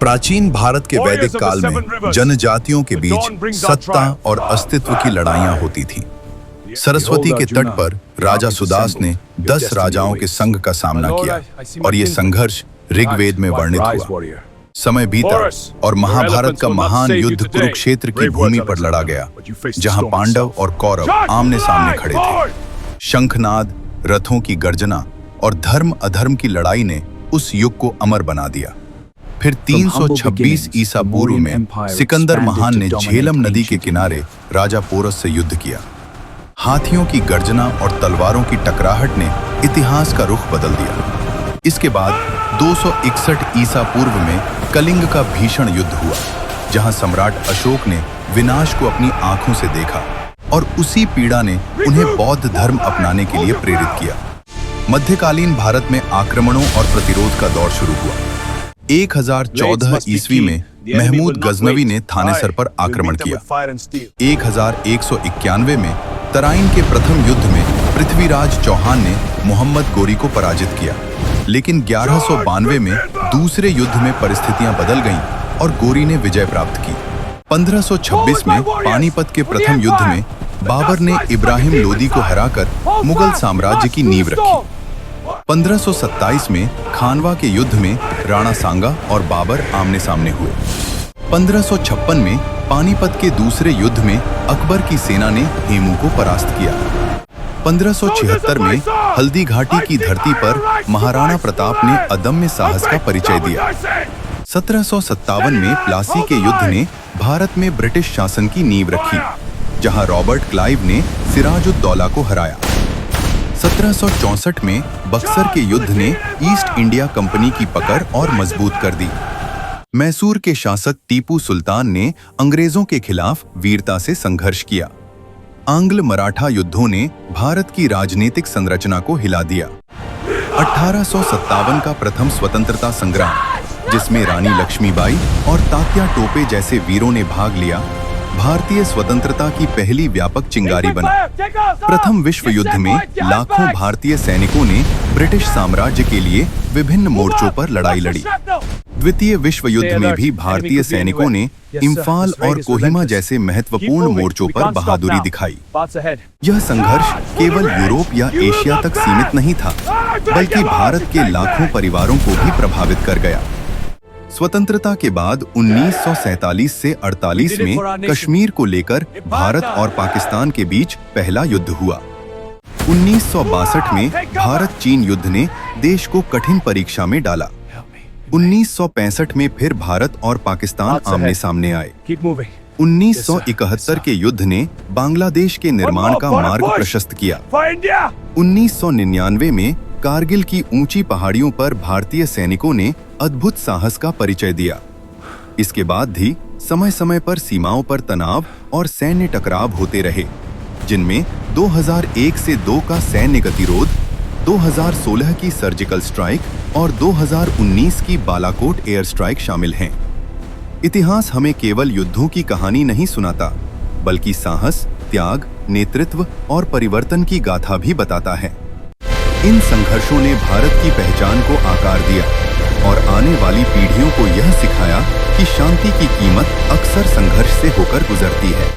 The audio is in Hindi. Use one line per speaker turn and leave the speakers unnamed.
प्राचीन भारत के वैदिक काल में जनजातियों के बीच सत्ता और अस्तित्व की लड़ाइयां होती थी। सरस्वती के तट पर राजा सुदास ने 10 राजाओं के संघ का सामना किया और ये संघर्ष ऋग्वेद में वर्णित हुआ। समय बीता और महाभारत का महान युद्ध कुरुक्षेत्र की भूमि पर लड़ा गया, जहां पांडव और कौरव आमने सामने खड़े थे। शंखनाद, रथों की गर्जना और धर्म अधर्म की लड़ाई ने उस युग को अमर बना दिया। फिर 326 ईसा पूर्व में सिकंदर महान ने झेलम नदी के किनारे राजा पोरस से युद्ध किया। हाथियों की गर्जना और तलवारों की टकराहट ने इतिहास का रुख बदल दिया। इसके बाद 261 ईसा पूर्व में कलिंग का भीषण युद्ध हुआ, जहां सम्राट अशोक ने विनाश को अपनी आंखों से देखा और उसी पीड़ा ने उन्हें बौद्ध धर्म अपनाने के लिए प्रेरित किया। मध्यकालीन भारत में आक्रमणों और प्रतिरोध का दौर शुरू हुआ। 1014 ईस्वी में महमूद गजनवी ने थानेसर पर आक्रमण किया। 1191 में तराइन के प्रथम युद्ध में पृथ्वीराज चौहान ने मोहम्मद गोरी को पराजित किया, लेकिन 1192 में दूसरे युद्ध में परिस्थितियां बदल गईं और गोरी ने विजय प्राप्त की। 1526 में पानीपत के प्रथम युद्ध में बाबर ने इब्राहिम लोदी को हराकर मुगल साम्राज्य की नींव रखी। 1527 में खानवा के युद्ध में राणा सांगा और बाबर आमने सामने हुए। 1556 में पानीपत के दूसरे युद्ध में अकबर की सेना ने हेमू को परास्त किया। 1576 में हल्दी घाटी की धरती पर महाराणा प्रताप ने अदम्य साहस का परिचय दिया। 1757 में प्लासी के युद्ध ने भारत में ब्रिटिश शासन की नींव रखी, जहां रॉबर्ट क्लाइव ने सिराजुद्दौला को हराया। 1764 में बक्सर के युद्ध ने ईस्ट इंडिया कंपनी की पकड़ और मजबूत कर दी। मैसूर के शासक टीपू सुल्तान ने अंग्रेजों के खिलाफ वीरता से संघर्ष किया। आंग्ल मराठा युद्धों ने भारत की राजनीतिक संरचना को हिला दिया। 1857 का प्रथम स्वतंत्रता संग्राम, जिसमें रानी लक्ष्मीबाई और तात्या टोपे जैसे वीरों ने भाग लिया, भारतीय स्वतंत्रता की पहली व्यापक चिंगारी बना। प्रथम विश्व युद्ध में लाखों भारतीय सैनिकों ने ब्रिटिश साम्राज्य के लिए विभिन्न मोर्चों पर लड़ाई लड़ी। द्वितीय विश्व युद्ध में भी भारतीय सैनिकों ने इम्फाल और कोहिमा जैसे महत्वपूर्ण मोर्चों पर बहादुरी दिखाई। यह संघर्ष केवल यूरोप या एशिया तक सीमित नहीं था, बल्कि भारत के लाखों परिवारों को भी प्रभावित कर गया। स्वतंत्रता के बाद 1947 से 48 में कश्मीर को लेकर भारत और पाकिस्तान के बीच पहला युद्ध हुआ। 1962 में भारत चीन युद्ध ने देश को कठिन परीक्षा में डाला। 1965 में फिर भारत और पाकिस्तान आमने सामने आए। 1971 के युद्ध ने बांग्लादेश के निर्माण का मार्ग प्रशस्त किया। 1999 में कारगिल की ऊंची पहाड़ियों पर भारतीय सैनिकों ने अद्भुत साहस का परिचय दिया। इसके बाद भी समय समय पर सीमाओं पर तनाव और सैन्य टकराव होते रहे, जिनमें 2001 से 2 का सैन्य गतिरोध, 2016 की सर्जिकल स्ट्राइक और 2019 की बालाकोट एयर स्ट्राइक शामिल हैं। इतिहास हमें केवल युद्धों की कहानी नहीं सुनाता, बल्कि साहस, त्याग, नेतृत्व और परिवर्तन की गाथा भी बताता है। इन संघर्षों ने भारत की पहचान को आकार दिया और आने वाली पीढ़ियों को यह सिखाया कि शांति की कीमत अक्सर संघर्ष से होकर गुजरती है।